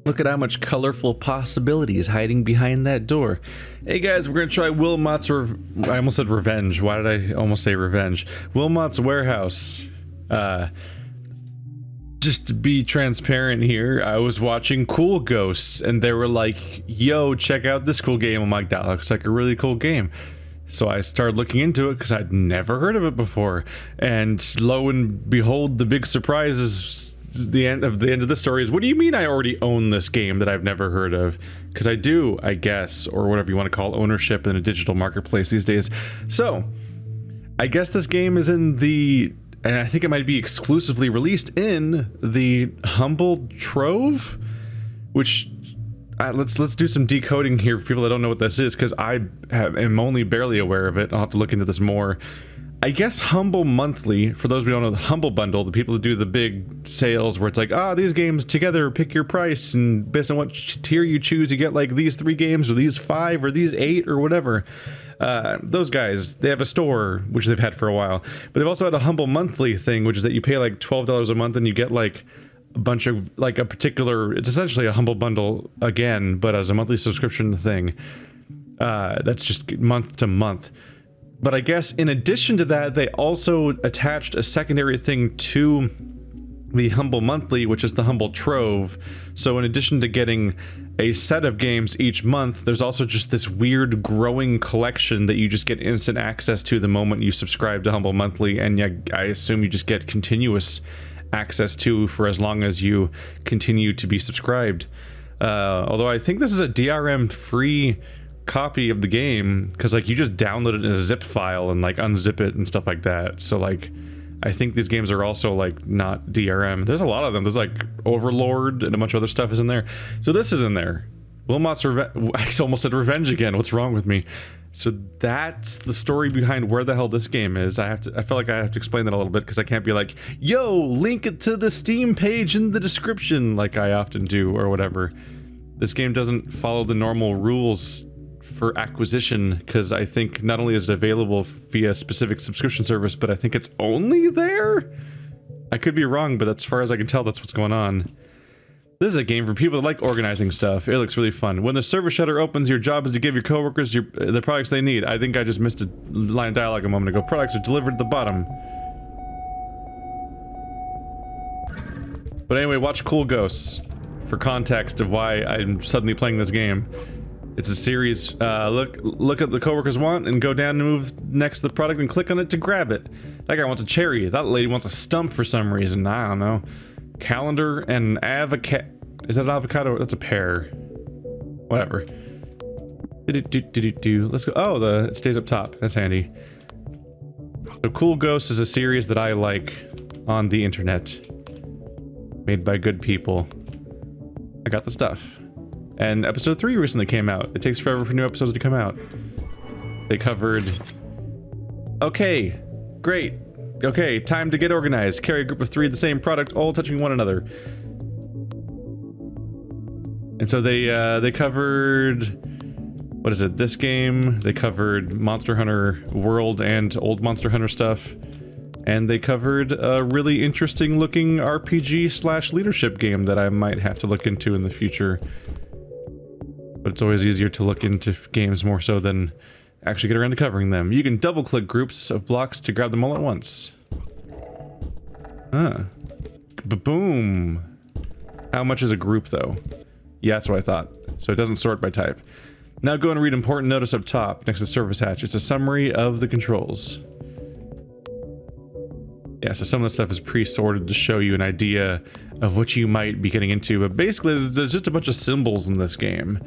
Look at how much colorful possibilities hiding behind that door. Hey guys, we're gonna try Wilmot's I almost said revenge. Why did I almost say revenge? Wilmot's warehouse. Just to be transparent here, I was watching Cool Ghosts and they were like, yo, check out this cool game. I'm like, that looks like a really cool game. So I started looking into it because I'd never heard of it before. And lo and behold, the big surprise is the end of the story is, what do you mean I already own this game that I've never heard of? Because I do, I guess, or whatever you want to call ownership in a digital marketplace these days. So I guess this game is in the, and I think it might be exclusively released in the Humble Trove, which let's do some decoding here for people that don't know what this is, because am only barely aware of it. I'll have to look into this more. I guess Humble Monthly, for those who don't know, the Humble Bundle, the people that do the big sales where it's like, these games together, pick your price, and based on what tier you choose, you get like these 3 games, or these 5, or these 8, or whatever. Those guys, they have a store, which they've had for a while, but they've also had a Humble Monthly thing, which is that you pay like $12 a month and you get like a bunch of, like a particular, it's essentially a Humble Bundle again, but as a monthly subscription thing. That's just month to month. But I guess in addition to that, they also attached a secondary thing to the Humble Monthly, which is the Humble Trove. So in addition to getting a set of games each month, there's also just this weird growing collection that you just get instant access to the moment you subscribe to Humble Monthly, and I assume you just get continuous access to for as long as you continue to be subscribed. Although I think this is a DRM free copy of the game, because like you just download it in a zip file and like unzip it and stuff like that. So like I think these games are also like not DRM. There's a lot of them. There's like Overlord and a bunch of other stuff is in there. So this is in there. Wilmot's Revenge. I almost said revenge again. What's wrong with me? So that's the story behind where the hell this game is. I feel like I have to explain that a little bit, because I can't be like, yo, link it to the Steam page in the description like I often do or whatever. This game doesn't follow the normal rules for acquisition, because I think not only is it available via a specific subscription service, but I think it's only there? I could be wrong, but as far as I can tell, that's what's going on. This is a game for people that like organizing stuff. It looks really fun. When the server shutter opens, your job is to give your coworkers the products they need. I think I just missed a line of dialogue a moment ago. Products are delivered at the bottom. But anyway, watch Cool Ghosts for context of why I'm suddenly playing this game. It's a series. Look at the coworkers want and go down and move next to the product and click on it to grab it. That guy wants a cherry. That lady wants a stump for some reason. I don't know. Calendar and avocado. Is that an avocado? That's a pear. Whatever. Let's go. Oh, it stays up top. That's handy. So Cool Ghosts is a series that I like on the internet. Made by good people. I got the stuff. And episode 3 recently came out. It takes forever for new episodes to come out. They covered... Okay, great. Okay, time to get organized. Carry a group of 3 of the same product, all touching one another. And so they covered... What is it? This game. They covered Monster Hunter World and old Monster Hunter stuff. And they covered a really interesting looking RPG / leadership game that I might have to look into in the future. But it's always easier to look into games more so than actually get around to covering them. You can double-click groups of blocks to grab them all at once. Ba-boom! How much is a group, though? Yeah, that's what I thought. So it doesn't sort by type. Now go and read important notice up top, next to the service hatch. It's a summary of the controls. Yeah, so some of the stuff is pre-sorted to show you an idea of what you might be getting into, but basically there's just a bunch of symbols in this game.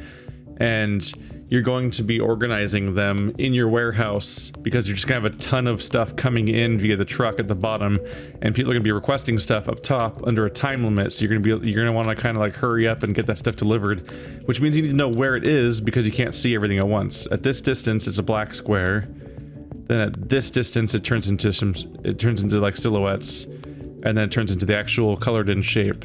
And you're going to be organizing them in your warehouse because you're just gonna have a ton of stuff coming in via the truck at the bottom, and people are gonna be requesting stuff up top under a time limit. So you're gonna want to kind of like hurry up and get that stuff delivered, which means you need to know where it is because you can't see everything at once. At this distance, it's a black square. Then at this distance, it turns into like silhouettes, and then it turns into the actual colored in shape.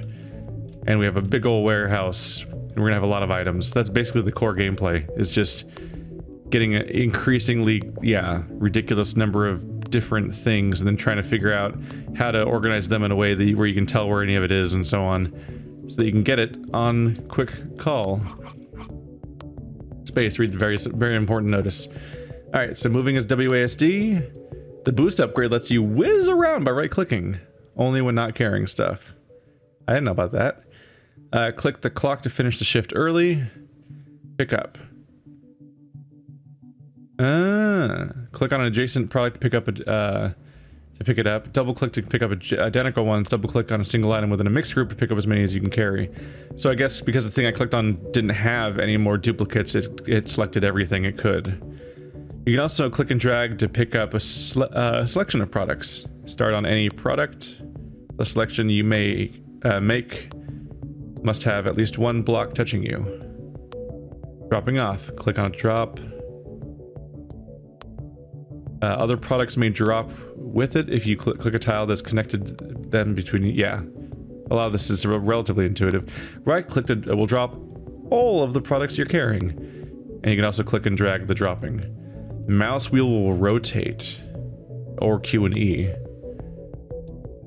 And we have a big old warehouse. And we're gonna have a lot of items. That's basically the core gameplay, is just getting an increasingly, ridiculous number of different things and then trying to figure out how to organize them in a way that where you can tell where any of it is and so on. so that you can get it on quick call. Space, read the very important notice. Alright, so moving is WASD. The boost upgrade lets you whiz around by right-clicking, only when not carrying stuff. I didn't know about that. Click the clock to finish the shift early. Pick up. Click on an adjacent product to pick up pick it up. Double click to pick up identical ones. Double click on a single item within a mixed group to pick up as many as you can carry. So I guess because the thing I clicked on didn't have any more duplicates, it selected everything it could. You can also click and drag to pick up a selection of products. Start on any product. The selection you may make must have at least one block touching you. Dropping off. Click on a drop. Other products may drop with it if you click a tile that's connected them between. Yeah, a lot of this is relatively intuitive. Right click it will drop all of the products you're carrying, and you can also click and drag the dropping. Mouse wheel will rotate, or Q and E.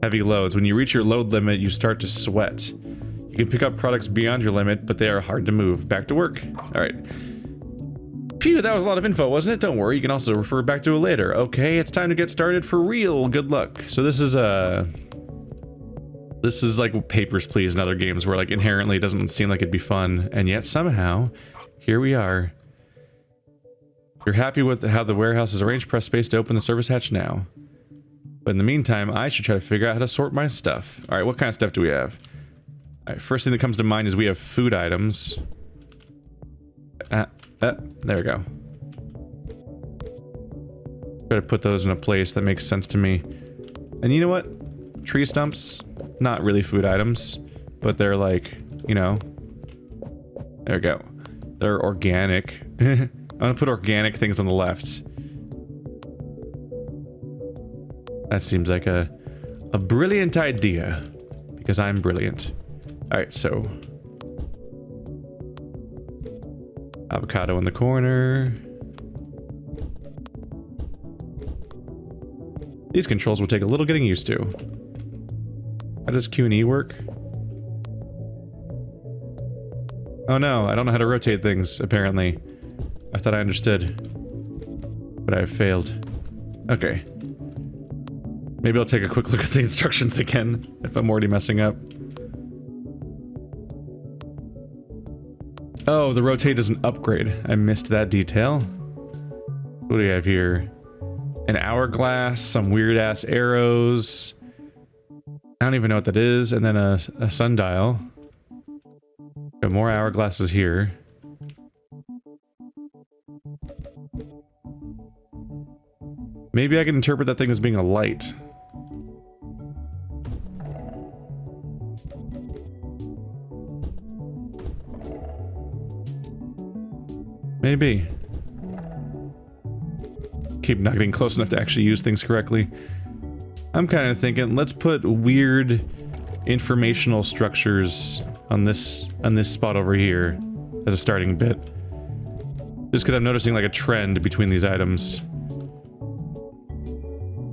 Heavy loads. When you reach your load limit, you start to sweat. You can pick up products beyond your limit, but they are hard to move. Back to work. All right. Phew, that was a lot of info, wasn't it? Don't worry, you can also refer back to it later. Okay, it's time to get started for real. Good luck. So this is like Papers, Please and other games where like inherently it doesn't seem like it'd be fun, and yet somehow, here we are. You're happy with how the warehouse is arranged, press space to open the service hatch now. But in the meantime, I should try to figure out how to sort my stuff. Alright, what kind of stuff do we have? Alright, first thing that comes to mind is we have food items. There we go. Try to put those in a place that makes sense to me. And you know what? Tree stumps, not really food items, but they're like, you know. There we go. They're organic. I'm gonna put organic things on the left. That seems like a brilliant idea, because I'm brilliant. Alright, so avocado in the corner. These controls will take a little getting used to. How does Q and E work? Oh no, I don't know how to rotate things, apparently. I thought I understood. But I have failed. Okay. Maybe I'll take a quick look at the instructions again, if I'm already messing up. Oh, the rotate is an upgrade. I missed that detail. What do we have here? An hourglass, some weird-ass arrows. I don't even know what that is. And then a sundial. Got more hourglasses here. Maybe I can interpret that thing as being a light. Maybe. Keep not getting close enough to actually use things correctly. I'm kind of thinking, let's put weird informational structures on this spot over here as a starting bit. Just because I'm noticing like a trend between these items.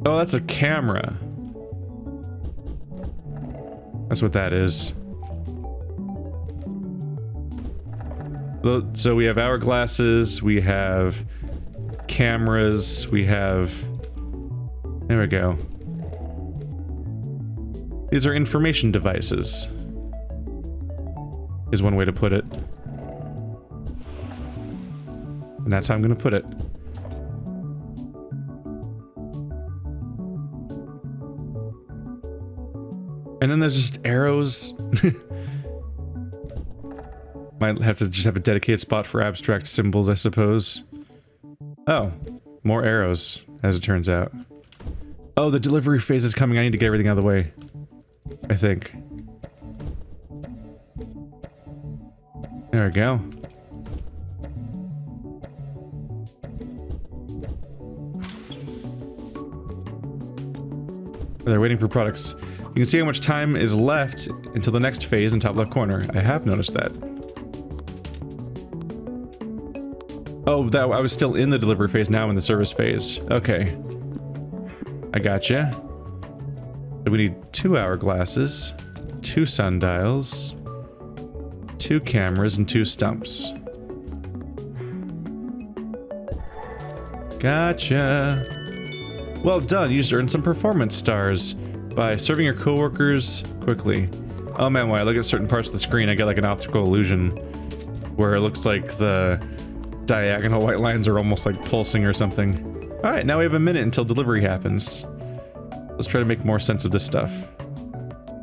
Oh, that's a camera. That's what that is. So we have hourglasses, we have cameras, we have... There we go. These are information devices, is one way to put it. And that's how I'm gonna put it. And then there's just arrows. Might have to just have a dedicated spot for abstract symbols, I suppose. Oh, more arrows, as it turns out. Oh, the delivery phase is coming. I need to get everything out of the way. I think. There we go. They're waiting for products. You can see how much time is left until the next phase in top left corner. I have noticed that. Oh, I was still in the delivery phase, now in the service phase. Okay. I gotcha. So we need 2 hourglasses, 2 sundials, 2 cameras and 2 stumps. Gotcha. Well done, you just earned some performance stars by serving your coworkers quickly. Oh man, when I look at certain parts of the screen, I get like an optical illusion where it looks like the diagonal white lines are almost like pulsing or something. Alright, now we have a minute until delivery happens. Let's try to make more sense of this stuff.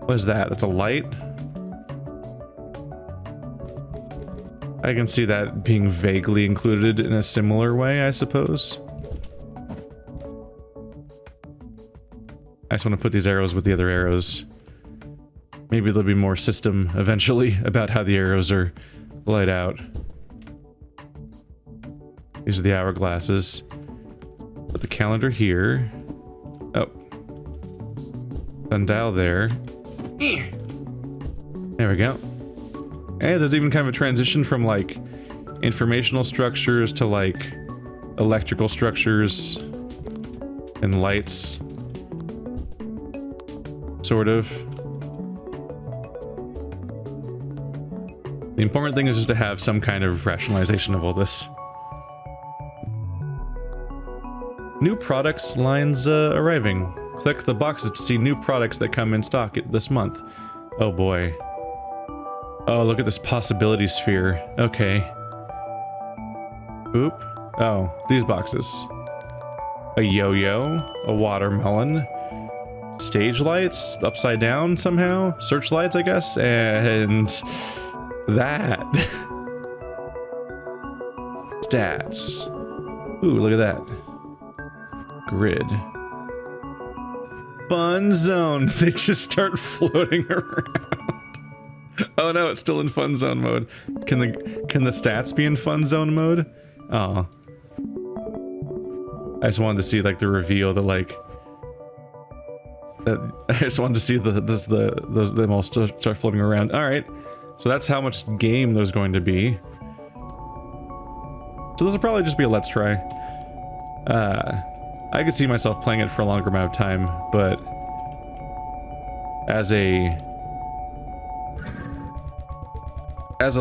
What is that? That's a light? I can see that being vaguely included in a similar way, I suppose. I just want to put these arrows with the other arrows. Maybe there'll be more system eventually about how the arrows are laid out. These are the hourglasses. Put the calendar here. Oh. Sundial there. There we go. Hey, there's even kind of a transition from like informational structures to like electrical structures and lights. Sort of. The important thing is just to have some kind of rationalization of all this. New products lines arriving. Click the boxes to see new products that come in stock this month. Oh boy. Oh, look at this possibility sphere. Okay. Boop. Oh, these boxes. A yo-yo, a watermelon, stage lights upside down somehow, searchlights I guess, and that. Stats. Ooh, look at that. Grid. Fun zone. They just start floating around. Oh no, it's still in fun zone mode. Can the stats be in fun zone mode? Oh. I just wanted to see like the reveal that like I just wanted to see them all start floating around. All right. So that's how much game there's going to be. So this will probably just be a let's try. I could see myself playing it for a longer amount of time, but as a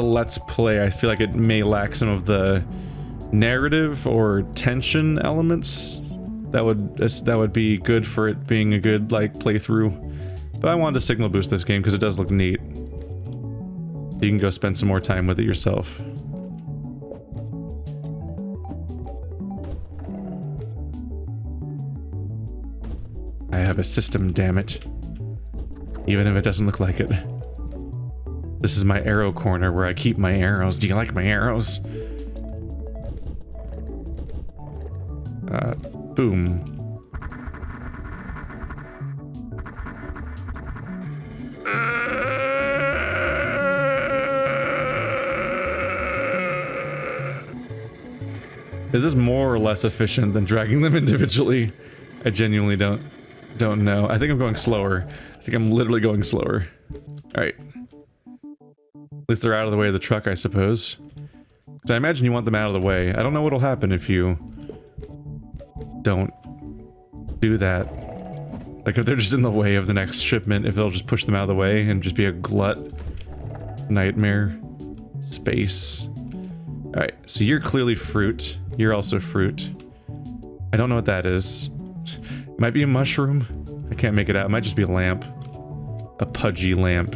let's play, I feel like it may lack some of the narrative or tension elements that would be good for it being a good like playthrough. But I wanted to signal boost this game because it does look neat. You can go spend some more time with it yourself. I have a system, damn it. Even if it doesn't look like it. This is my arrow corner where I keep my arrows. Do you like my arrows? Boom. Is this more or less efficient than dragging them individually? I genuinely don't know. I think I'm going slower. I think I'm literally going slower. Alright. At least they're out of the way of the truck, I suppose. So I imagine you want them out of the way. I don't know what'll happen if you don't do that. Like if they're just in the way of the next shipment, if they'll just push them out of the way and just be a glut. Nightmare. Space. Alright, so you're clearly fruit. You're also fruit. I don't know what that is. Might be a mushroom. I can't make it out. It might just be a lamp. A pudgy lamp.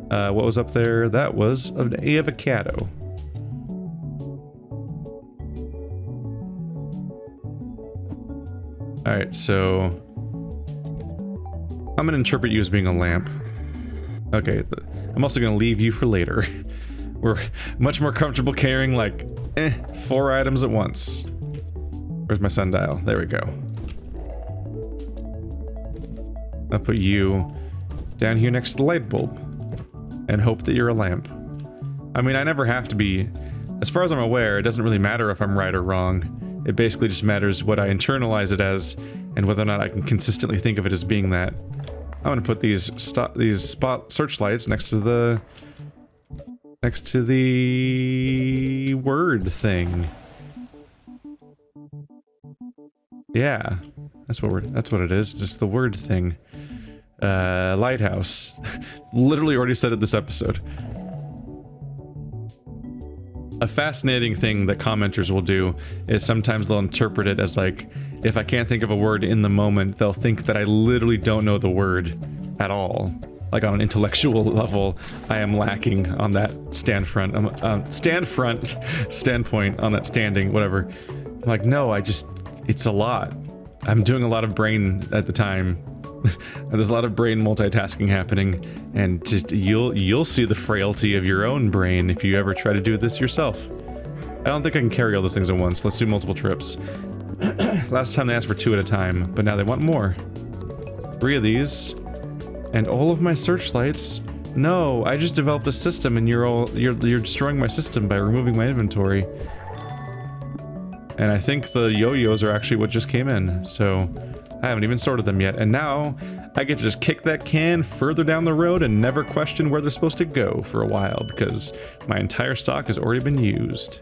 What was up there? That was an avocado. Alright, so I'm gonna interpret you as being a lamp. Okay, I'm also gonna leave you for later. We're much more comfortable carrying like 4 items at once. Where's my sundial? There we go. I'll put you down here next to the light bulb and hope that you're a lamp. I mean, I never have to be, as far as I'm aware, it doesn't really matter if I'm right or wrong. It basically just matters what I internalize it as and whether or not I can consistently think of it as being that. I'm gonna put these spot searchlights next to the word thing. Yeah, that's what it is. Just the word thing. Lighthouse. Literally already said it this episode. A fascinating thing that commenters will do is sometimes they'll interpret it as like, if I can't think of a word in the moment, they'll think that I literally don't know the word at all. Like on an intellectual level, I am lacking on that standpoint, on that standing, whatever. I'm like, no, it's a lot. I'm doing a lot of brain at the time. And there's a lot of brain multitasking happening, and you'll see the frailty of your own brain if you ever try to do this yourself. I don't think I can carry all those things at once. Let's do multiple trips. Last time they asked for 2 at a time, but now they want more. 3 of these, and all of my searchlights. No, I just developed a system, and you're destroying my system by removing my inventory. And I think the yo-yos are actually what just came in, so I haven't even sorted them yet, and now I get to just kick that can further down the road and never question where they're supposed to go for a while, because my entire stock has already been used.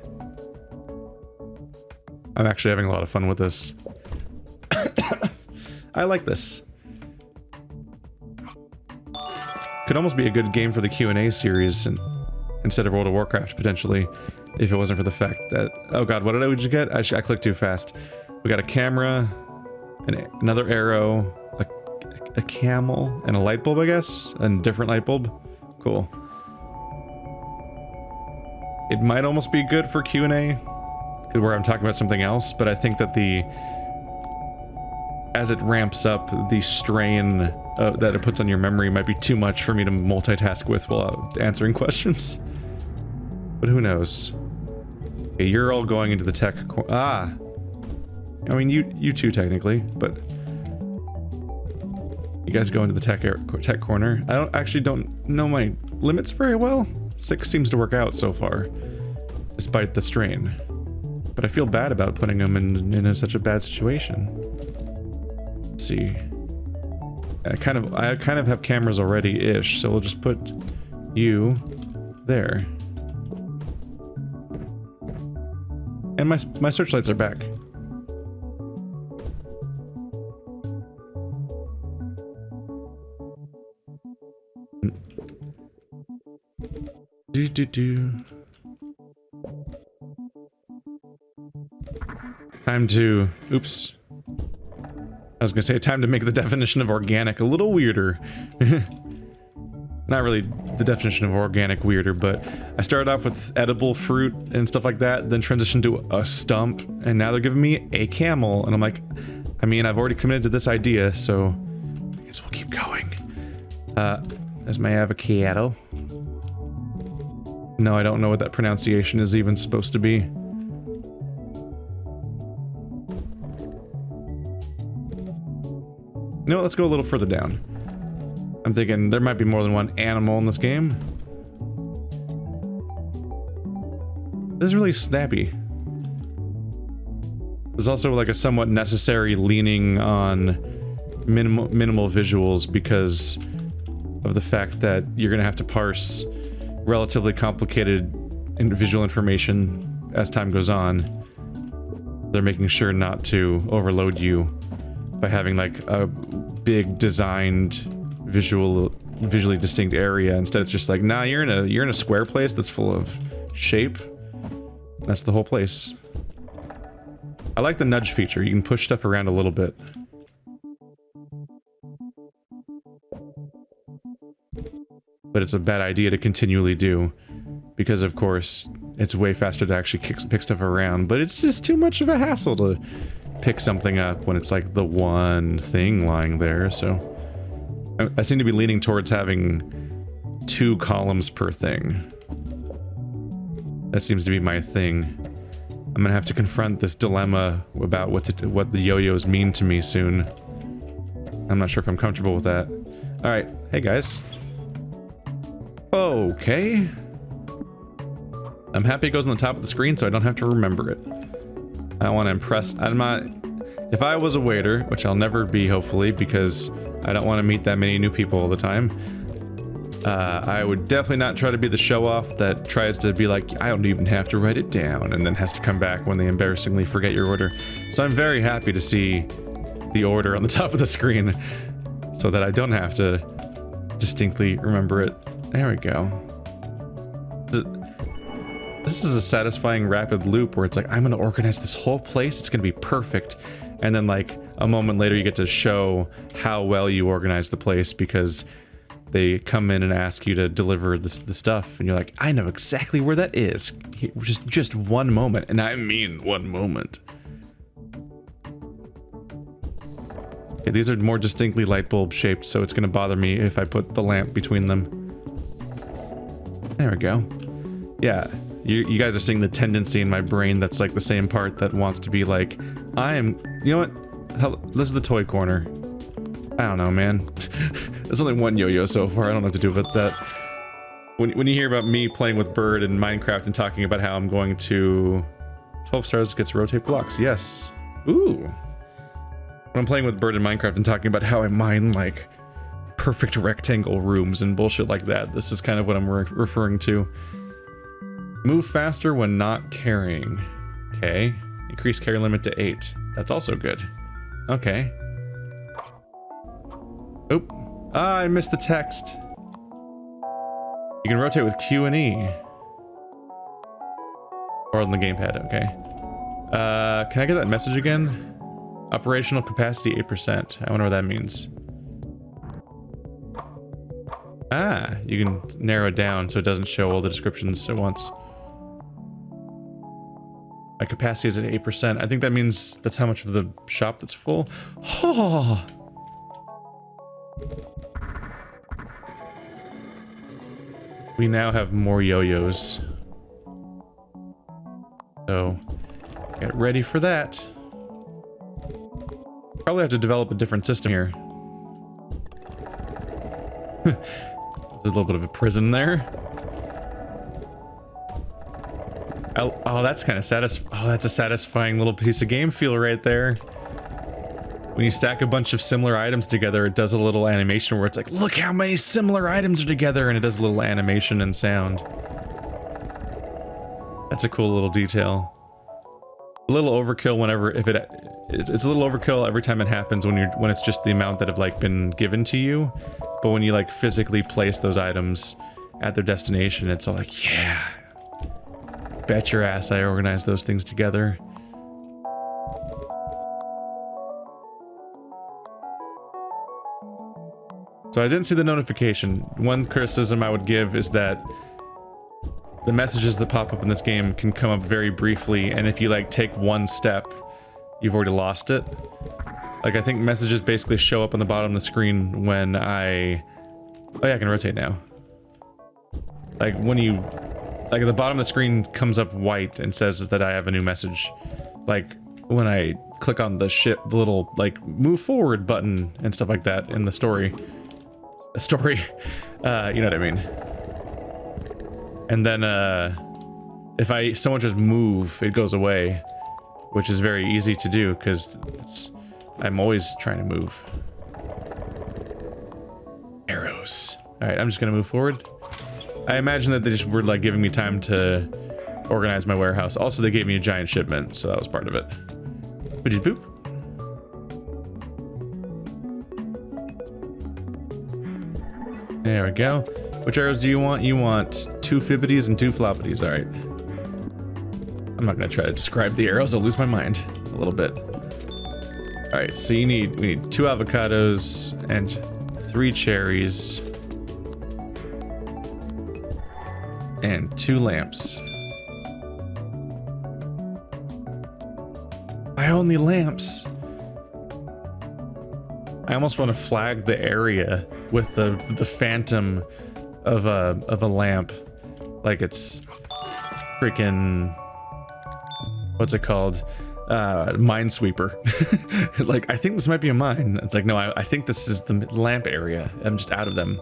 I'm actually having a lot of fun with this. I like this. Could almost be a good game for the Q&A series instead of World of Warcraft, potentially, if it wasn't for the fact that... Oh god, what did I just get? I clicked too fast. We got a camera... another arrow, a camel, and a light bulb, I guess? A different light bulb? Cool. It might almost be good for Q&A, where I'm talking about something else, but I think that as it ramps up, the strain that it puts on your memory might be too much for me to multitask with while answering questions. But who knows? Okay, you're all going into the tech I mean, you too, technically, but you guys go into the tech corner. I don't know my limits very well. 6 seems to work out so far, despite the strain. But I feel bad about putting them in such a bad situation. Let's see. I kind of have cameras already-ish, so we'll just put you there. And my searchlights are back. Time to... Oops. I was gonna say time to make the definition of organic a little weirder. Not really the definition of organic weirder, but I started off with edible fruit and stuff like that, then transitioned to a stump, and now they're giving me a camel, and I'm like, I mean, I've already committed to this idea, so I guess we'll keep going. There's my avocado. No, I don't know what that pronunciation is even supposed to be. You know what, let's go a little further down. I'm thinking there might be more than one animal in this game. This is really snappy. There's also like a somewhat necessary leaning on minimal visuals because of the fact that you're gonna have to parse relatively complicated visual information as time goes on. They're making sure not to overload you by having like a big designed visually distinct area. Instead it's just like, nah, you're in a square place that's full of shape. That's the whole place. I like the nudge feature. You can push stuff around a little bit. But it's a bad idea to continually do, because of course it's way faster to actually pick stuff around, but it's just too much of a hassle to pick something up when it's like the one thing lying there. So I seem to be leaning towards having 2 columns per thing. That seems to be my thing. I'm gonna have to confront this dilemma about what the yo-yos mean to me soon. I'm not sure if I'm comfortable with that. Alright, hey guys. Okay. I'm happy it goes on the top of the screen so I don't have to remember it. I don't want to impress... I'm not... If I was a waiter, which I'll never be, hopefully, because I don't want to meet that many new people all the time, I would definitely not try to be the show-off that tries to be like, I don't even have to write it down, and then has to come back when they embarrassingly forget your order. So I'm very happy to see the order on the top of the screen. so that I don't have to distinctly remember it. There we go. This is a satisfying rapid loop where it's like, I'm gonna organize this whole place, it's gonna be perfect. And then like a moment later you get to show how well you organize the place because they come in and ask you to deliver the stuff, and you're like, I know exactly where that is. Just one moment, and I mean one moment. Okay, these are more distinctly light bulb shaped, so it's gonna bother me if I put the lamp between them. There we go. Yeah. You guys are seeing the tendency in my brain that's like the same part that wants to be like, you know what? This is the toy corner. I don't know, man. There's only one yo-yo so far. I don't know what to do with that. When you hear about me playing with Bird in Minecraft and talking about how I'm going to 12 stars gets to rotate blocks. Yes. Ooh. When I'm playing with Bird in Minecraft and talking about how I mine like perfect rectangle rooms and bullshit like that, this is kind of what I'm referring to. Move faster when not carrying. Okay. Increase carry limit to 8. That's also good. Okay. Oop. Ah, I missed the text. You can rotate with Q and E. Or on the gamepad, okay. Can I get that message again? Operational capacity 8%. I wonder what that means. Ah, you can narrow it down so it doesn't show all the descriptions at once. My capacity is at 8%. I think that means that's how much of the shop that's full. Oh. We now have more yo-yos. So, get ready for that. Probably have to develop a different system here. There's a little bit of a prison there. Oh, that's kind of that's a satisfying little piece of game feel right there. When you stack a bunch of similar items together, it does a little animation where it's like, look how many similar items are together, and it does a little animation and sound. That's a cool little detail. A little overkill whenever it's a little overkill every time it happens when it's just the amount that have like been given to you, but when you like physically place those items at their destination, it's all like, yeah. Bet your ass I organized those things together. So I didn't see the notification. One criticism I would give is that the messages that pop up in this game can come up very briefly, and if you like take one step, you've already lost it. Like I think messages basically show up on the bottom of the screen when oh yeah, I can rotate now. Like when you like at the bottom of the screen comes up white and says that I have a new message. Like when I click on the little like move forward button and stuff like that in the story. You know what I mean. And then if someone just move, it goes away, which is very easy to do because I'm always trying to move. Arrows. All right, I'm just gonna move forward. I imagine that they just were like giving me time to organize my warehouse. Also, they gave me a giant shipment, so that was part of it. Boop boop. There we go. Which arrows do you want? You want 2 fibbities and 2 floppities. All right. I'm not gonna try to describe the arrows. I'll lose my mind a little bit. All right. So we need 2 avocados and 3 cherries. And 2 lamps. My only lamps. I almost want to flag the area with the phantom of a lamp, like it's freaking, what's it called? Minesweeper. Like I think this might be a mine. It's like no, I think this is the lamp area. I'm just out of them.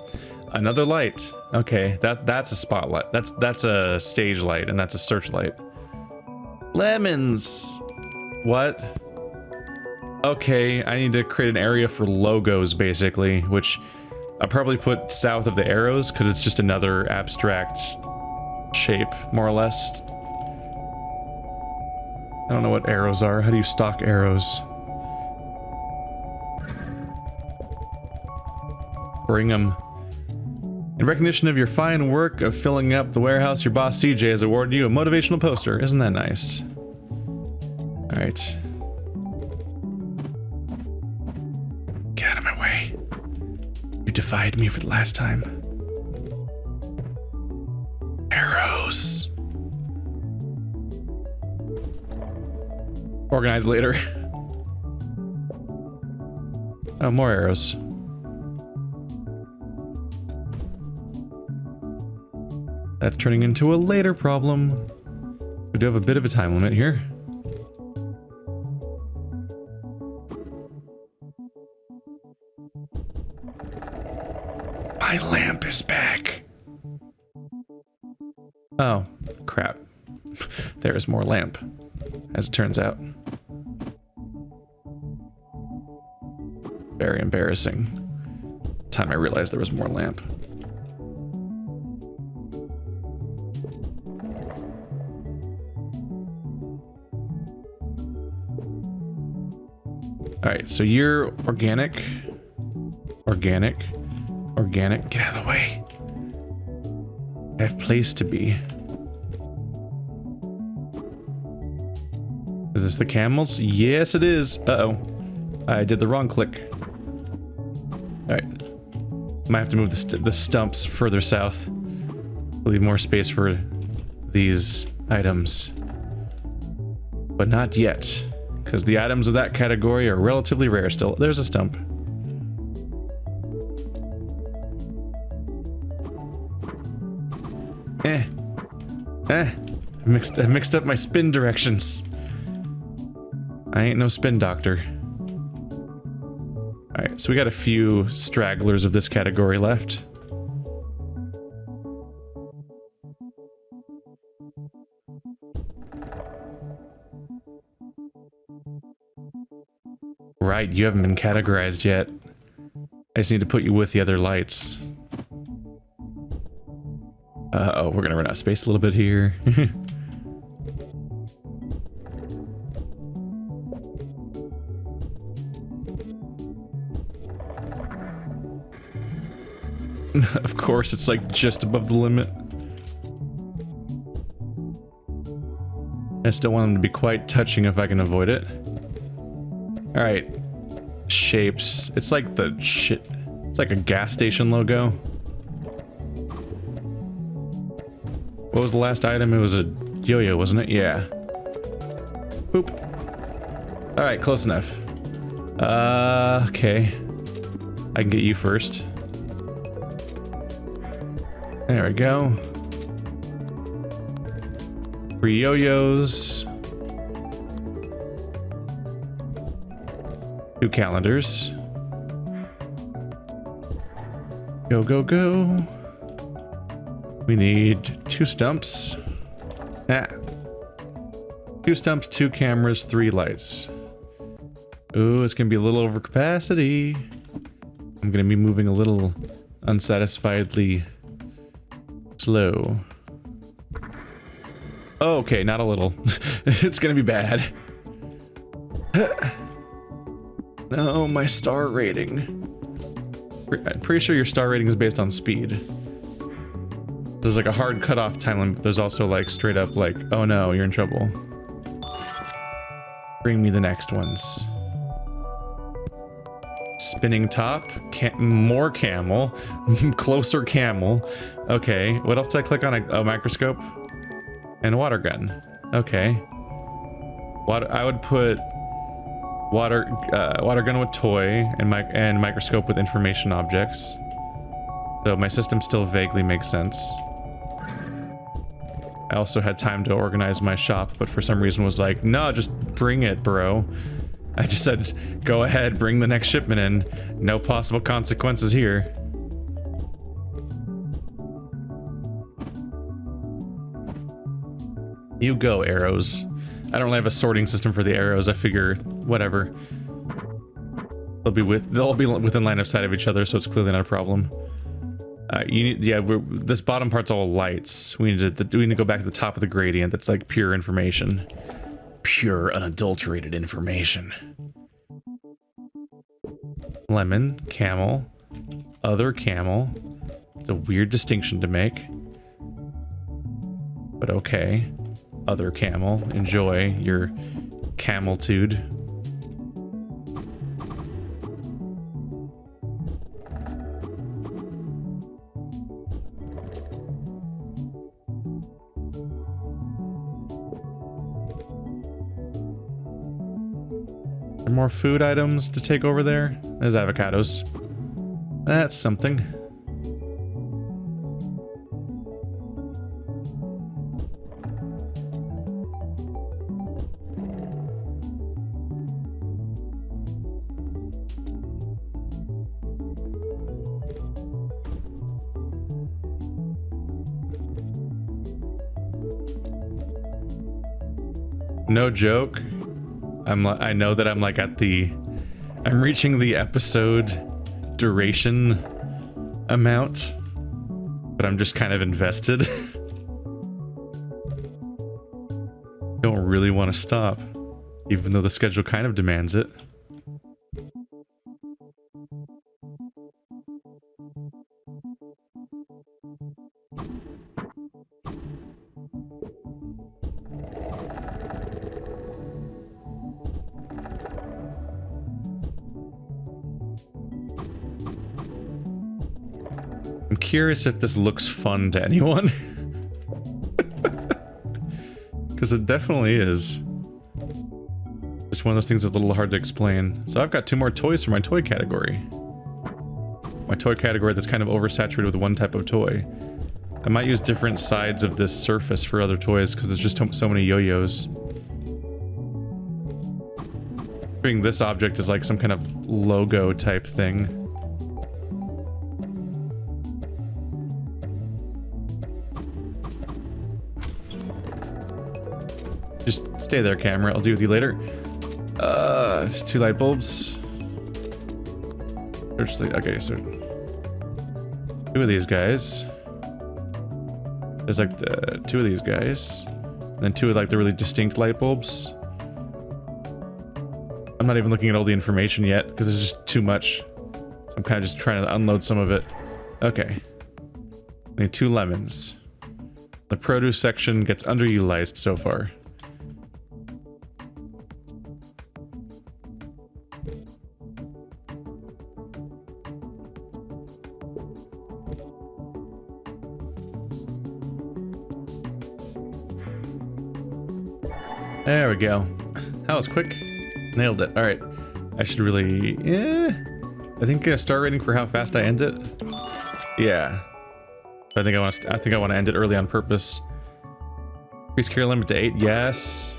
Another light. Okay, that's a spotlight. That's a stage light, and that's a searchlight. Lemons. What? Okay, I need to create an area for logos, basically, which I'll probably put south of the arrows, because it's just another abstract shape, more or less. I don't know what arrows are. How do you stock arrows? Bring them. In recognition of your fine work of filling up the warehouse, your boss CJ has awarded you a motivational poster. Isn't that nice? Alright. Get out of my way. You defied me for the last time. Arrows. Organize later. Oh, more arrows. That's turning into a later problem. We do have a bit of a time limit here. My lamp is back. Oh, crap. There is more lamp, as it turns out. Very embarrassing. Time I realized there was more lamp. Alright, so you're organic. Organic. Organic. Get out of the way. I have place to be. Is this the camels? Yes, it is. Uh-oh. I did the wrong click. Alright. Might have to move the stumps further south. Leave more space for these items. But not yet. Because the items of that category are relatively rare still. There's a stump. I mixed up my spin directions. I ain't no spin doctor. Alright, so we got a few stragglers of this category left. Right, you haven't been categorized yet. I just need to put you with the other lights. Uh-oh, we're gonna run out of space a little bit here. Of course, it's like just above the limit. I just don't want them to be quite touching if I can avoid it. Alright. Shapes. It's like the shit. It's like a gas station logo. What was the last item? It was a yo-yo, wasn't it? Yeah. Boop. Alright, close enough. Okay. I can get you first. There we go. 3 yo-yos. 2 calendars. Go, go, go. We need 2 stumps. 2 stumps, 2 cameras, 3 lights. Ooh, it's gonna be a little over capacity. I'm gonna be moving a little unsatisfiedly slow. Oh, okay, not a little. It's gonna be bad. No, my star rating. I'm pretty sure your star rating is based on speed. There's like a hard cutoff time limit, but there's also like straight up like, oh no, you're in trouble. Bring me the next ones. Spinning top, more camel, closer camel. Okay, what else did I click on? A microscope and water gun. Okay. Water. I would put water gun with toy and microscope with information objects. So my system still vaguely makes sense. I also had time to organize my shop, but for some reason was like, no, just bring it, bro. I just said, go ahead, bring the next shipment in. No possible consequences here. You go, arrows. I don't really have a sorting system for the arrows. I figure, whatever. They'll all be within line of sight of each other, so it's clearly not a problem. This bottom part's all lights. We need to go back to the top of the gradient. That's like pure information. Pure, unadulterated information. Lemon, camel. Other camel. It's a weird distinction to make. But okay. Other camel. Enjoy your cameltude. More food items to take over there. There's avocados. That's something. No joke. I know that I'm like I'm reaching the episode duration amount, but I'm just kind of invested. Don't really want to stop, even though the schedule kind of demands it. I'm curious if this looks fun to anyone. Because it definitely is. Just one of those things that's a little hard to explain. So I've got 2 more toys for my toy category. My toy category that's kind of oversaturated with one type of toy. I might use different sides of this surface for other toys because there's just so many yo-yos. Doing this object is like some kind of logo type thing. Just stay there, camera. I'll deal with you later. 2 light bulbs. Okay, so 2 of these guys. There's like 2 of these guys. And then 2 of like the really distinct light bulbs. I'm not even looking at all the information yet because there's just too much. So I'm kind of just trying to unload some of it. Okay. I need 2 lemons. The produce section gets underutilized so far. There we go. That was quick. Nailed it. Alright. I should really... I think a star rating for how fast I end it. Yeah. I think I want to end it early on purpose. Increase care limit to 8. Yes.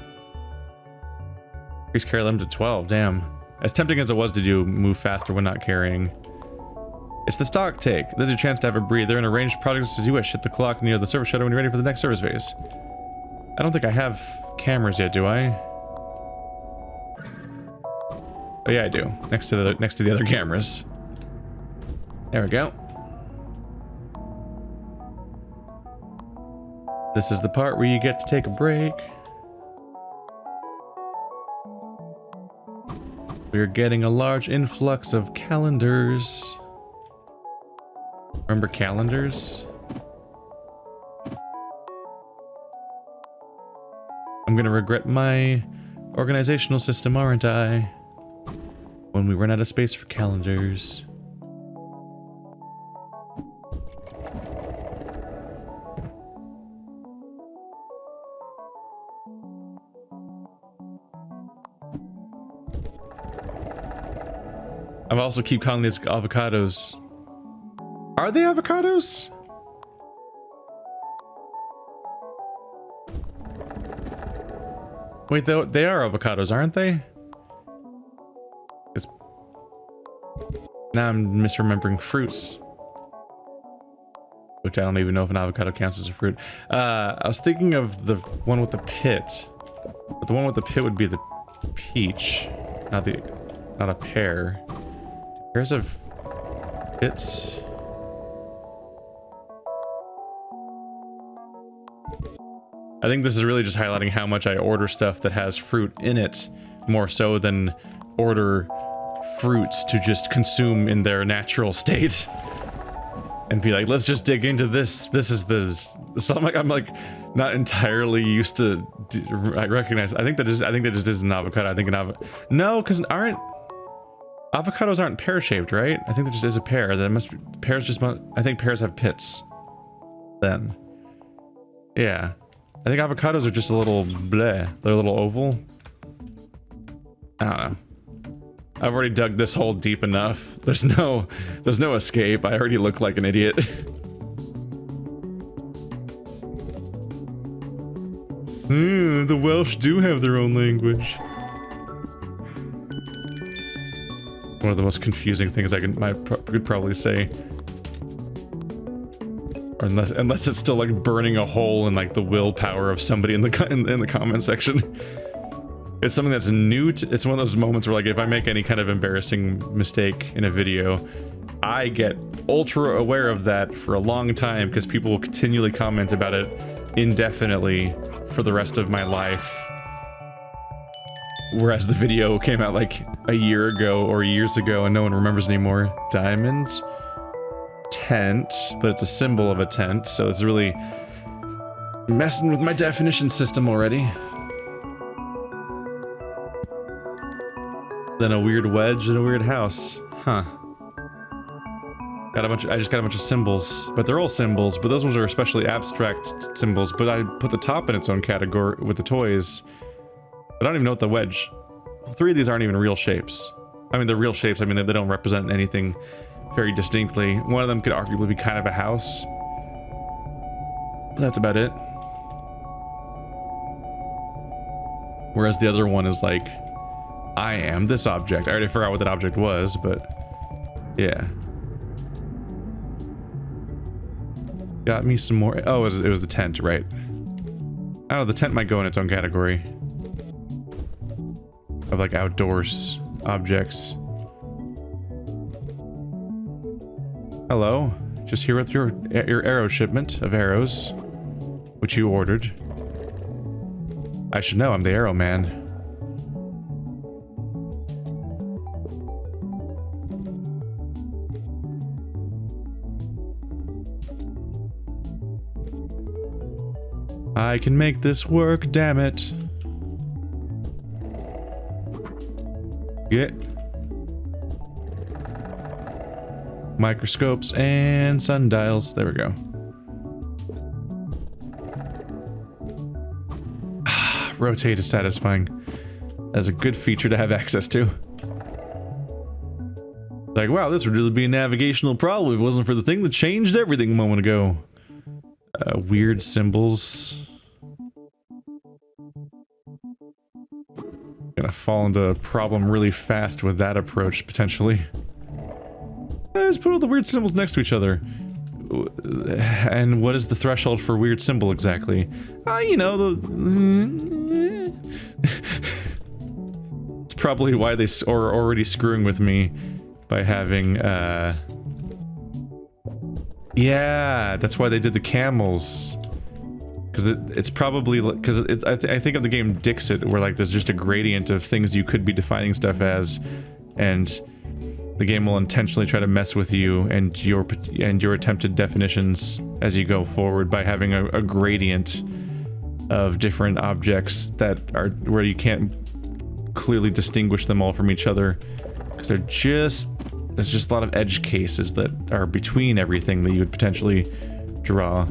Increase care limit to 12. Damn. As tempting as it was to do move faster when not carrying. It's the stock take. There's your chance to have a breather and arrange products as you wish. Hit the clock near the service shadow when you're ready for the next service phase. I don't think I have cameras yet, do I? Oh yeah, I do. Next to the other cameras. There we go. This is the part where you get to take a break. We're getting a large influx of calendars. Remember calendars? I'm gonna regret my organizational system, aren't I? When we run out of space for calendars. I also keep calling these avocados. Are they avocados? Wait, they are avocados, aren't they? Now I'm misremembering fruits. Which I don't even know if an avocado counts as a fruit. I was thinking of the one with the pit. But the one with the pit would be the peach. Not a pear. Pears have pits. I think this is really just highlighting how much I order stuff that has fruit in it, more so than order fruits to just consume in their natural state. And be like, let's just dig into this. This is the... So I'm like not entirely used to... I recognize... I think that just is an avocado. I think no, because avocados aren't pear-shaped, right? I think there just is a pear. That must be... Pears just... I think pears have pits. Then. Yeah. I think avocados are just a little bleh. They're a little oval. I don't know. I've already dug this hole deep enough. There's no escape. I already look like an idiot. The Welsh do have their own language. One of the most confusing things I could probably say. Or unless it's still like burning a hole in like the willpower of somebody in the comment section. It's something that's new to, it's one of those moments where like if I make any kind of embarrassing mistake in a video, I get ultra aware of that for a long time because people will continually comment about it indefinitely for the rest of my life. Whereas the video came out like a year ago or years ago and no one remembers anymore. Diamond tent, but it's a symbol of a tent, so it's really messing with my definition system already. Then a weird wedge and a weird house. Huh. I just got a bunch of symbols, but they're all symbols, but those ones are especially abstract symbols, but I put the top in its own category with the toys. I don't even know what the wedge... Well, 3 of these aren't even real shapes. I mean, they're real shapes, I mean, they don't represent anything very distinctly. One of them could arguably be kind of a house. But that's about it. Whereas the other one is like... I am this object. I already forgot what that object was, but yeah. Got me some more. Oh, it was the tent, right? Oh, the tent might go in its own category of like outdoors objects. Hello, just here with your arrow shipment of arrows, which you ordered. I should know, I'm the arrow man. I can make this work, damn it. Get microscopes and sundials. There we go. Rotate is satisfying. That's a good feature to have access to. Like, wow, this would really be a navigational problem if it wasn't for the thing that changed everything a moment ago. Weird symbols. Gonna fall into a problem really fast with that approach, potentially. Let's put all the weird symbols next to each other. And what is the threshold for weird symbol exactly? You know, it's probably why they are already screwing with me by having, yeah, that's why they did the camels. Because it's probably... Because I think of the game Dixit, where like there's just a gradient of things you could be defining stuff as, and the game will intentionally try to mess with you and your attempted definitions as you go forward by having a gradient of different objects that are... where you can't clearly distinguish them all from each other. Because they're just... There's just a lot of edge cases that are between everything that you would potentially draw.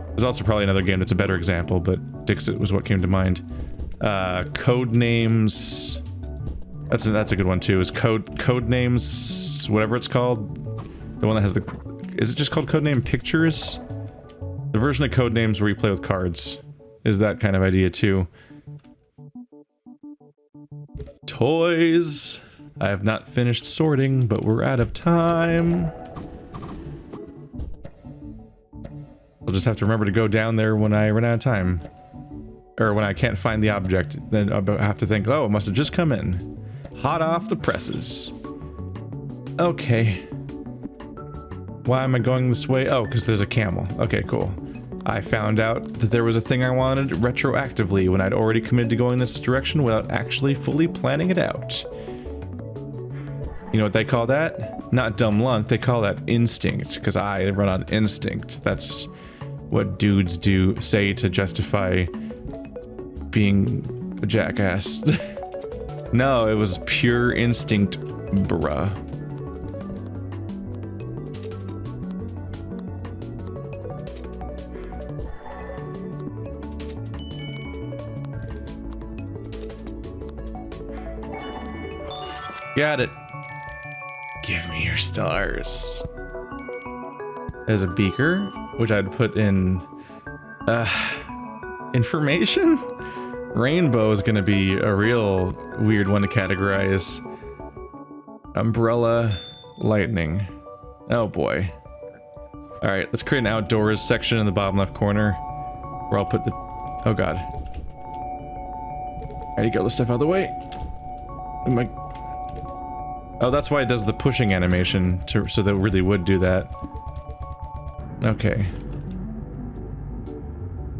There's also probably another game that's a better example, but Dixit was what came to mind. Code names. That's a good one too. Is code names, whatever it's called. The one that has the... Is it just called Codename Pictures? The version of Code Names where you play with cards is that kind of idea too. Toys. I have not finished sorting, but we're out of time. I'll just have to remember to go down there when I run out of time. Or when I can't find the object. Then I'll have to think, oh, it must have just come in. Hot off the presses. Okay. Why am I going this way? Oh, because there's a camel. Okay, cool. I found out that there was a thing I wanted retroactively when I'd already committed to going this direction without actually fully planning it out. You know what they call that? Not dumb luck, they call that instinct, because I run on instinct. That's what dudes say to justify being a jackass. No, it was pure instinct, bruh. Got it. Give me your stars. There's a beaker, which I'd put in information. Rainbow is gonna be a real weird one to categorize. Umbrella, lightning. Oh boy. All right, let's create an outdoors section in the bottom left corner where I'll put the, oh god. I need to get all this stuff out of the way. Oh, that's why it does the pushing animation, so that it really would do that. Okay.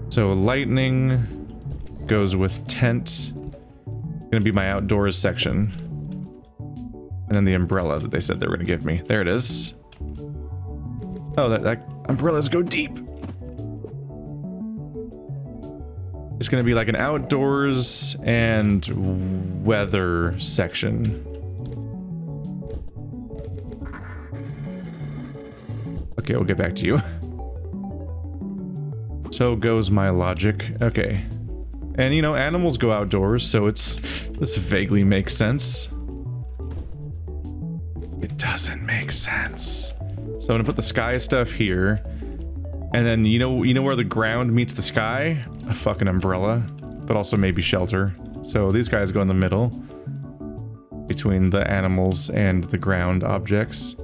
So lightning goes with tent. Gonna be my outdoors section. And then the umbrella that they said they were gonna give me. There it is. Oh, that umbrellas go deep. It's gonna be like an outdoors and weather section. Okay, we'll get back to you. So goes my logic. Okay. And you know, animals go outdoors, so this vaguely makes sense. It doesn't make sense. So I'm gonna put the sky stuff here. And then you know where the ground meets the sky? A fucking umbrella, but also maybe shelter. So these guys go in the middle between the animals and the ground objects.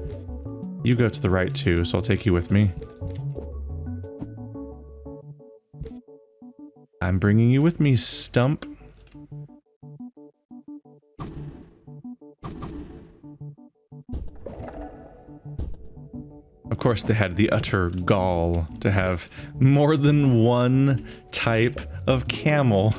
You go to the right too, so I'll take you with me. I'm bringing you with me, Stump. Of course, they had the utter gall to have more than one type of camel.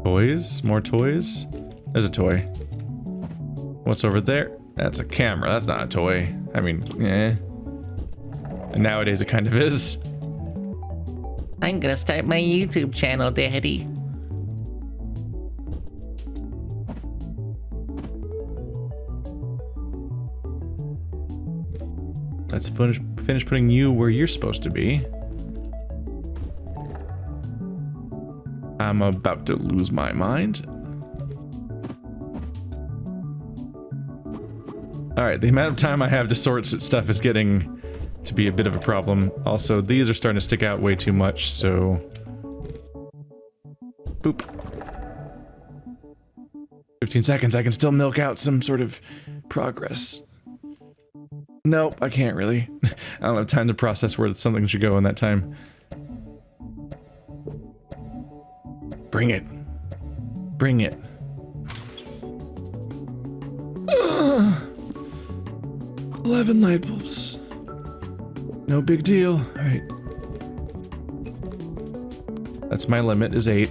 Toys? More toys? There's a toy. What's over there? That's a camera. That's not a toy. I mean, eh. And nowadays it kind of is. I'm gonna start my YouTube channel, Daddy. Let's finish putting you where you're supposed to be. I'm about to lose my mind. Alright, the amount of time I have to sort stuff is getting to be a bit of a problem. Also, these are starting to stick out way too much, so... Boop. 15 seconds, I can still milk out some sort of progress. Nope, I can't really. I don't have time to process where something should go in that time. Bring it. Bring it. 11 light bulbs. No big deal. Alright. That's my limit, is 8.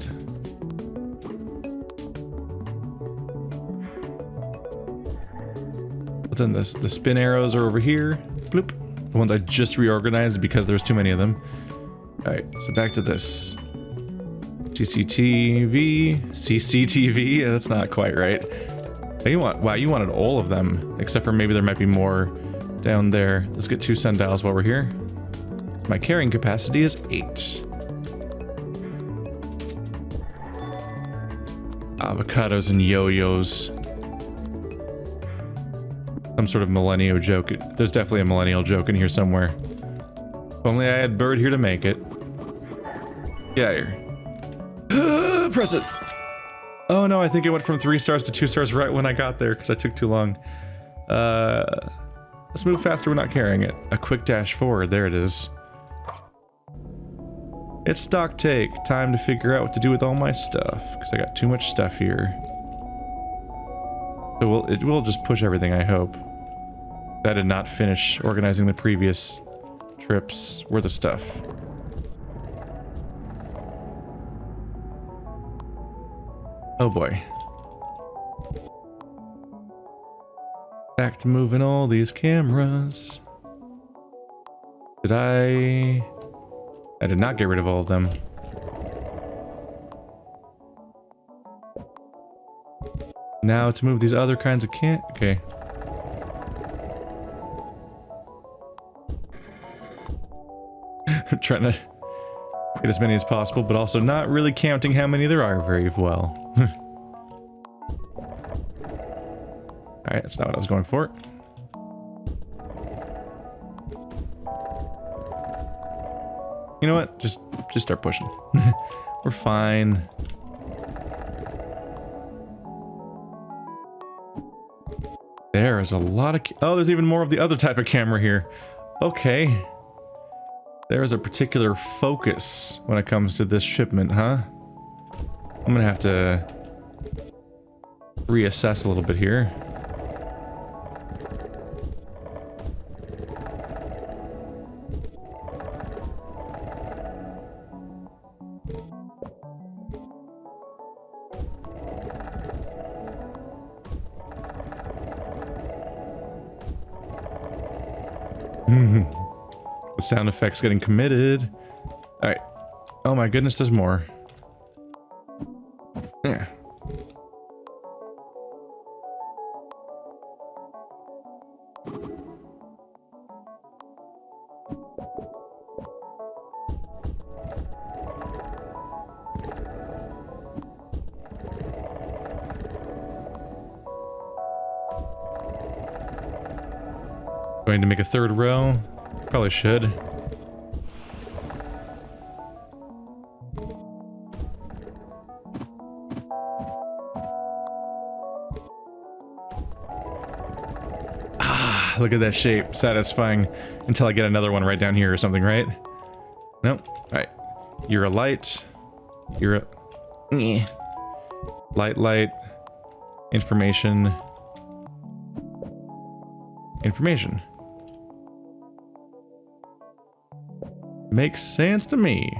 But then the spin arrows are over here. Bloop. The ones I just reorganized because there's too many of them. Alright, so back to this. CCTV, yeah, that's not quite right. Wow, you wanted all of them, except for maybe there might be more down there. Let's get 2 sundials while we're here. My carrying capacity is 8. Avocados and yo-yos. Some sort of millennial joke. There's definitely a millennial joke in here somewhere. If only I had Bird here to make it. Yeah, here. Press it. Oh no, I think it went from 3 stars to 2 stars right when I got there because I took too long. Let's move faster. We're not carrying it. A quick dash forward. There it is. It's stock take. Time to figure out what to do with all my stuff, because I got too much stuff here. So it will just push everything, I hope. I did not finish organizing the previous trips worth of stuff. Oh boy. Back to moving all these cameras. Did I did not get rid of all of them. Now to move these other kinds of okay. I'm trying to get as many as possible, but also not really counting how many there are very well. Alright, that's not what I was going for. You know what? Just start pushing. We're fine. There is a lot of... Oh, there's even more of the other type of camera here. Okay. There is a particular focus when it comes to this shipment, huh? I'm gonna have to reassess a little bit here. The sound effects getting committed. Alright. Oh my goodness, there's more. Yeah. Going to make a third row. Probably should. Ah, look at that shape. Satisfying until I get another one right down here or something, right? Nope. Alright. You're a light. You're a... Light. Information. Information. Makes sense to me.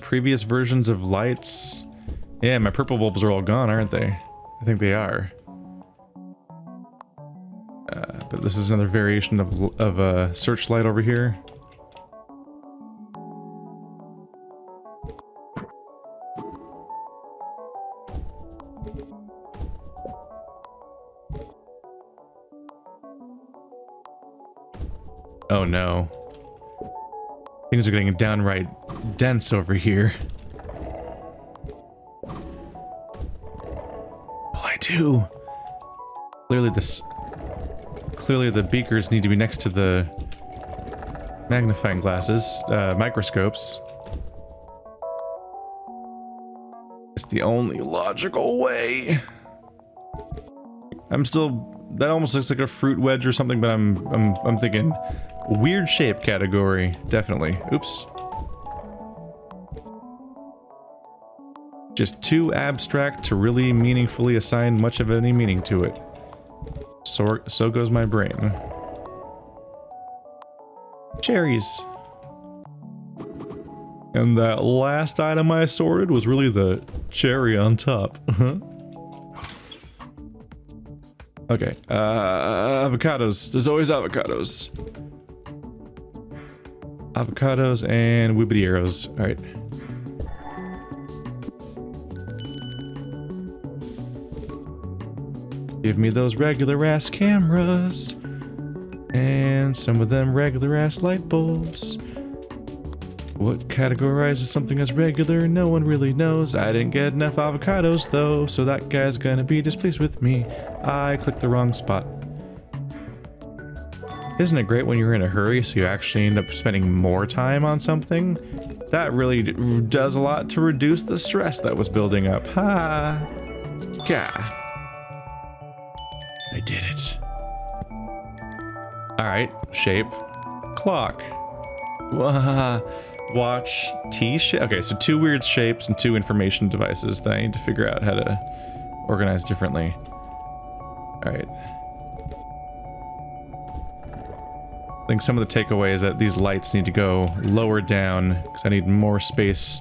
Previous versions of lights. Yeah, my purple bulbs are all gone, aren't they? I think they are. But this is another variation of a searchlight over here. Oh no. Things are getting downright dense over here. Oh, I do. Clearly the beakers need to be next to the magnifying glasses, microscopes. It's the only logical way. That almost looks like a fruit wedge or something, but I'm thinking weird shape category, definitely. Oops. Just too abstract to really meaningfully assign much of any meaning to it. So goes my brain. Cherries. And that last item I sorted was really the cherry on top. Okay, avocados. There's always avocados. Avocados and wibbity arrows. Alright. Give me those regular ass cameras. And some of them regular ass light bulbs. What categorizes something as regular? No one really knows. I didn't get enough avocados though, so that guy's gonna be displeased with me. I clicked the wrong spot. Isn't it great when you're in a hurry so you actually end up spending more time on something? That really does a lot to reduce the stress that was building up. Ha! Gah. I did it. Alright, shape. Clock. Watch T shape. Okay, so 2 weird shapes and 2 information devices that I need to figure out how to organize differently. Alright. I think some of the takeaway is that these lights need to go lower down because I need more space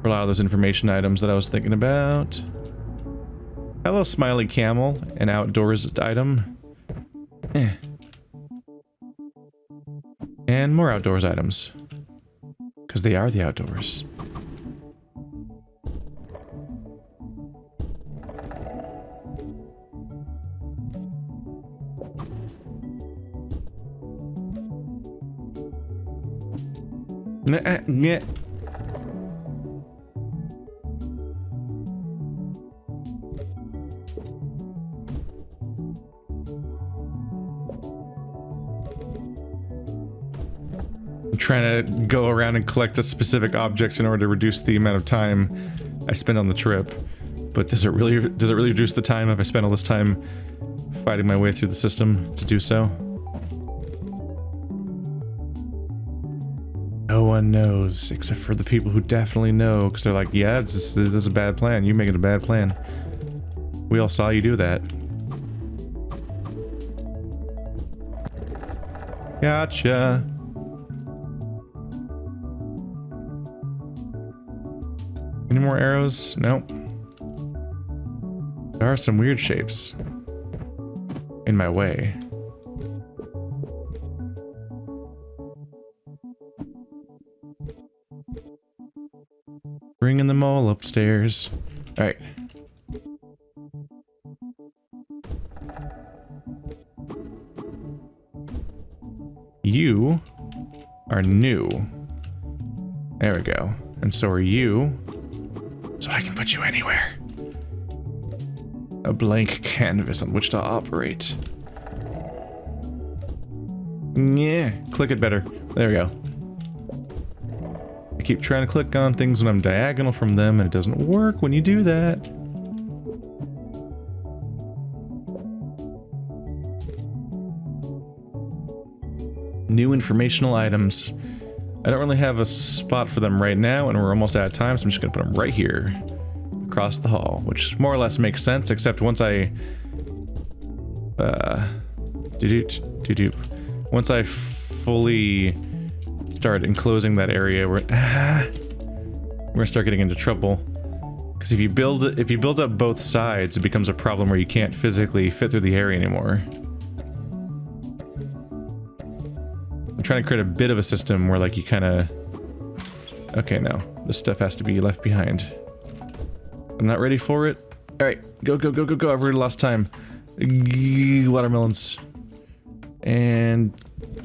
for a lot of those information items that I was thinking about. Hello, Smiley Camel, an outdoors item. And more outdoors items. Because they are the outdoors. Yeah. I'm trying to go around and collect a specific object in order to reduce the amount of time I spend on the trip. But does it really reduce the time if I spend all this time fighting my way through the system to do so? No one knows, except for the people who definitely know, because they're like, yeah, this is a bad plan. You make it a bad plan. We all saw you do that. Gotcha. Any more arrows? Nope. There are some weird shapes in my way. Bringing them all upstairs. Alright. You are new. There we go. And so are you. So I can put you anywhere. A blank canvas on which to operate. Yeah, click it better. There we go. I keep trying to click on things when I'm diagonal from them, and it doesn't work when you do that. New informational items. I don't really have a spot for them right now, and we're almost out of time, so I'm just gonna put them right here. Across the hall, which more or less makes sense, except once I... Once I fully start enclosing that area, we're gonna start getting into trouble. Because if you build up both sides, it becomes a problem where you can't physically fit through the area anymore. I'm trying to create a bit of a system where, like, you kind of... Okay, no. This stuff has to be left behind. I'm not ready for it. Alright, go, go, go, go, go. I've already lost time. Watermelons. And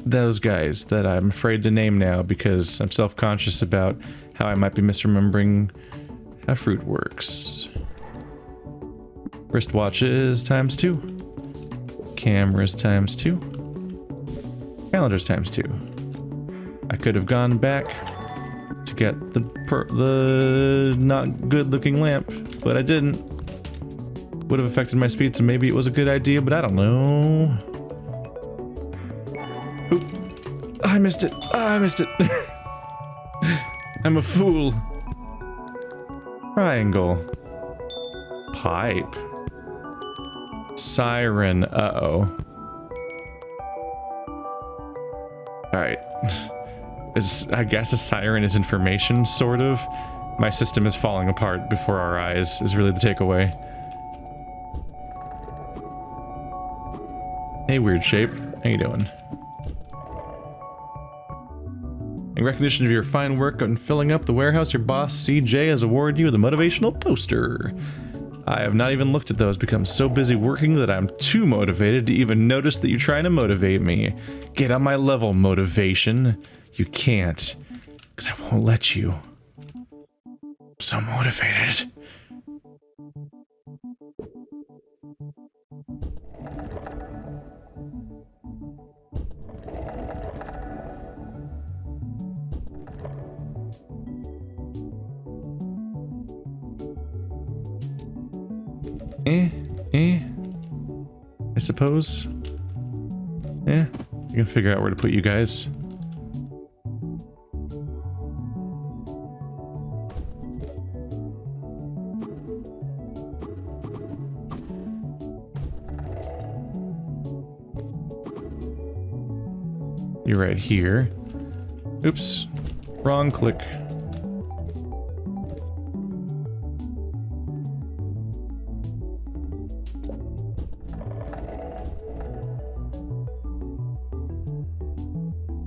those guys that I'm afraid to name now because I'm self-conscious about how I might be misremembering how fruit works. Wristwatches ×2. Cameras ×2. Calendars ×2. I could have gone back to get the not good looking lamp, but I didn't. Would have affected my speed, so maybe it was a good idea, but I don't know. Oop. I missed it. I missed it. I'm a fool. Triangle. Pipe. Siren. Uh-oh. Alright. I guess a siren is information, sort of. My system is falling apart before our eyes, is really the takeaway. Hey, weird shape. How you doing? In recognition of your fine work on filling up the warehouse, your boss, CJ, has awarded you with a motivational poster. I have not even looked at those, become so busy working that I'm too motivated to even notice that you're trying to motivate me. Get on my level, motivation. You can't, because I won't let you. I'm so motivated. I suppose. Yeah, you can figure out where to put you guys. You're right here. Oops. Wrong click.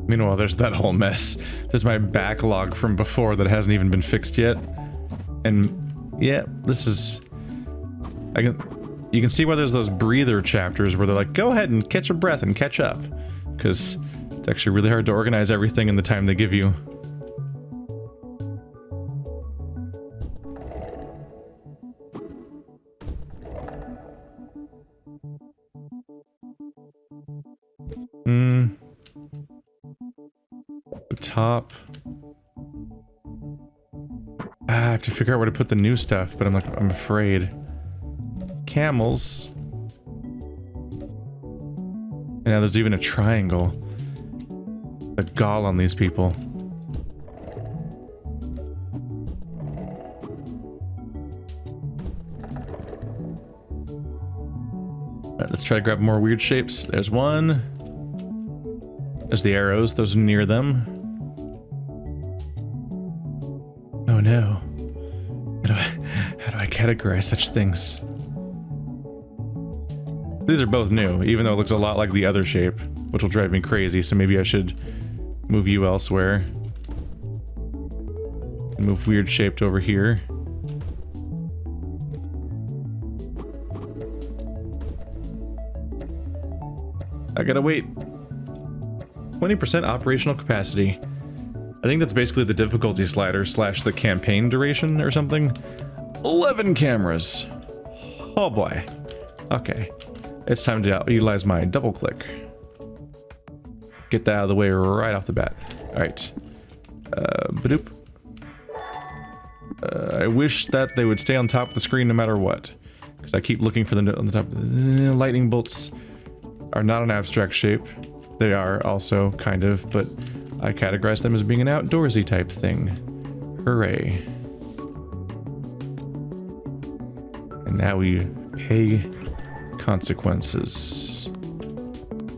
Meanwhile, there's that whole mess. There's my backlog from before that hasn't even been fixed yet. And yeah, this is... you can see why there's those breather chapters where they're like, go ahead and catch a breath and catch up. Because it's actually really hard to organize everything in the time they give you. The top. I have to figure out where to put the new stuff, but I'm afraid. Camels. And now there's even a triangle. A gall on these people. Alright, let's try to grab more weird shapes. There's one. There's the arrows. Those are near them. Oh no. How do I categorize such things? These are both new, even though it looks a lot like the other shape, which will drive me crazy, so maybe I should move you elsewhere. And move weird shaped over here. I gotta wait. 20% operational capacity. I think that's basically the difficulty slider slash the campaign duration or something. 11 cameras. Oh boy. Okay. It's time to utilize my double click. Get that out of the way right off the bat. Alright. Badoop. I wish that they would stay on top of the screen no matter what. Because I keep looking for them on the top. Lightning bolts are not an abstract shape. They are also, kind of, but I categorize them as being an outdoorsy type thing. Hooray. And now we pay consequences.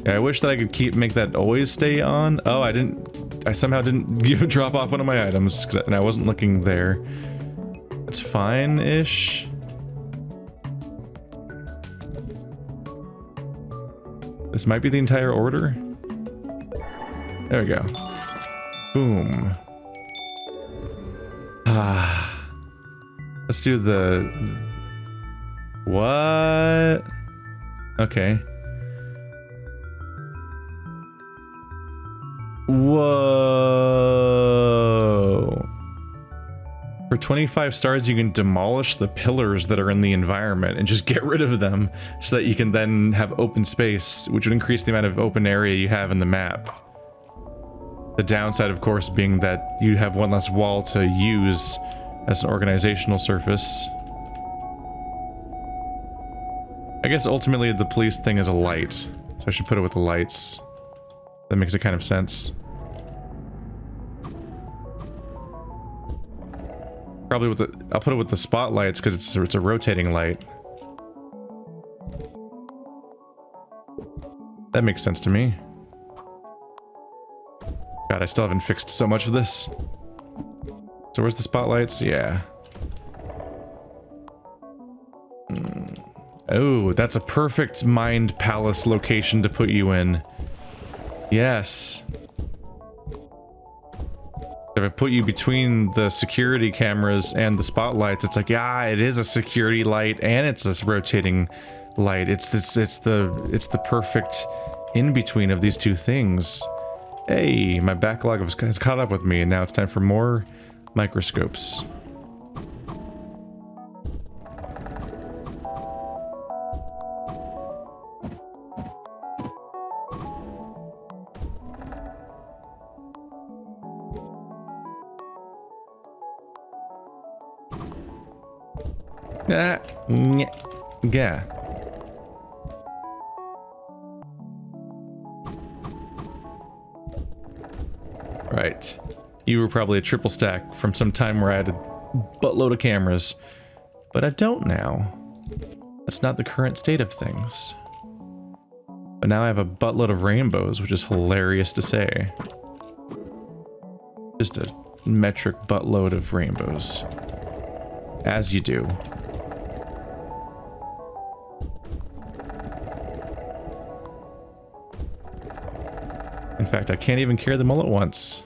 Yeah, I wish that I could make that always stay on. Oh, I somehow didn't drop off one of my items, and I wasn't looking there. It's fine-ish. This might be the entire order. There we go. Boom. Ah. Let's do the... What? Okay. Whoa. For 25 stars, you can demolish the pillars that are in the environment and just get rid of them so that you can then have open space, which would increase the amount of open area you have in the map. The downside, of course, being that you have one less wall to use as an organizational surface. I guess ultimately the police thing is a light, so I should put it with the lights. That makes it kind of sense. Probably with the... I'll put it with the spotlights because it's a rotating light. That makes sense to me. God, I still haven't fixed so much of this. So where's the spotlights? Yeah. Oh, that's a perfect mind palace location to put you in. Yes. If I put you between the security cameras and the spotlights, it's like, yeah, it is a security light and it's this rotating light. It's the perfect in-between of these two things. Hey, my backlog has caught up with me, and now it's time for more microscopes. Yeah. Right. You were probably a triple stack from some time where I had a buttload of cameras. But I don't now. That's not the current state of things. But now I have a buttload of rainbows, which is hilarious to say. Just a metric buttload of rainbows. As you do. In fact, I can't even carry them all at once.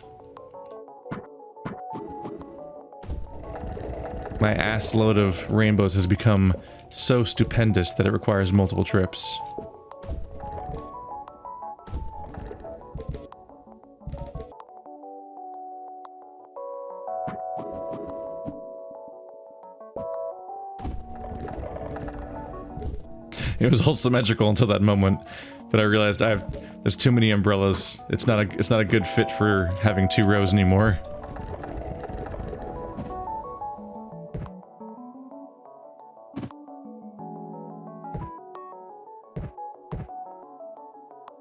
My ass load of rainbows has become so stupendous that it requires multiple trips. It was all symmetrical until that moment, but I realized there's too many umbrellas. It's not a good fit for having 2 rows anymore.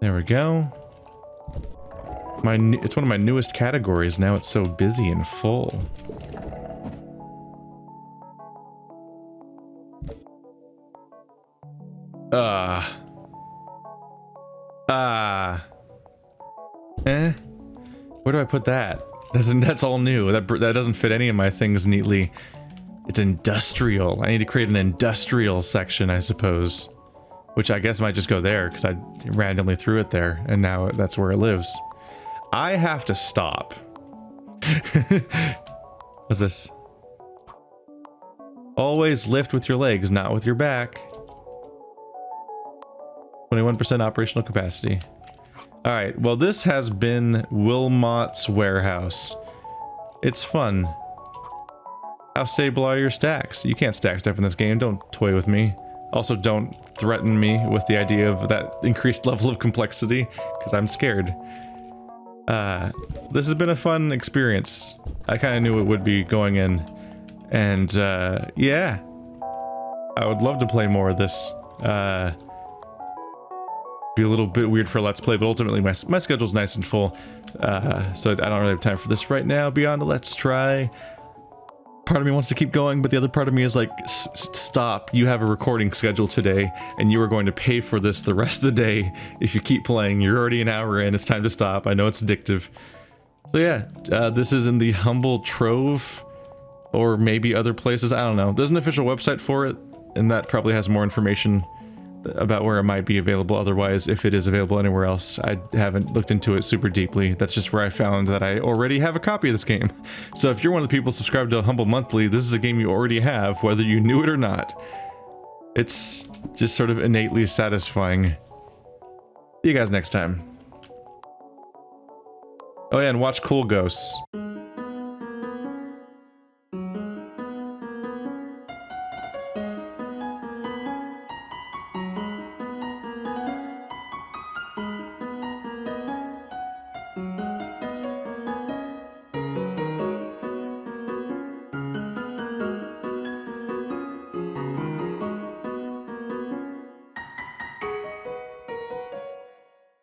There we go. It's one of my newest categories. Now it's so busy and full. Where do I put that? That's all new. That doesn't fit any of my things neatly. It's industrial. I need to create an industrial section, I suppose. Which I guess might just go there, because I randomly threw it there, and now that's where it lives. I have to stop. What's this? Always lift with your legs, not with your back. 21% operational capacity. Alright, well this has been Wilmot's warehouse. It's fun. How stable are your stacks? You can't stack stuff in this game, don't toy with me. Also, don't threaten me with the idea of that increased level of complexity, because I'm scared. This has been a fun experience. I kind of knew it would be going in. And, yeah. I would love to play more of this. Be a little bit weird for a Let's Play, but ultimately my schedule's nice and full. So I don't really have time for this right now beyond a Let's Try. Part of me wants to keep going, but the other part of me is like, stop, you have a recording schedule today, and you are going to pay for this the rest of the day if you keep playing. You're already an hour in, it's time to stop. I know it's addictive. So yeah, this is in the Humble Trove, or maybe other places, I don't know. There's an official website for it, and that probably has more information about where it might be available otherwise, if it is available anywhere else. I haven't looked into it super deeply. That's just where I found that I already have a copy of this game. So if you're one of the people subscribed to Humble Monthly, this is a game you already have, whether you knew it or not. It's just sort of innately satisfying. See you guys next time. Oh yeah, and watch Cool Ghosts.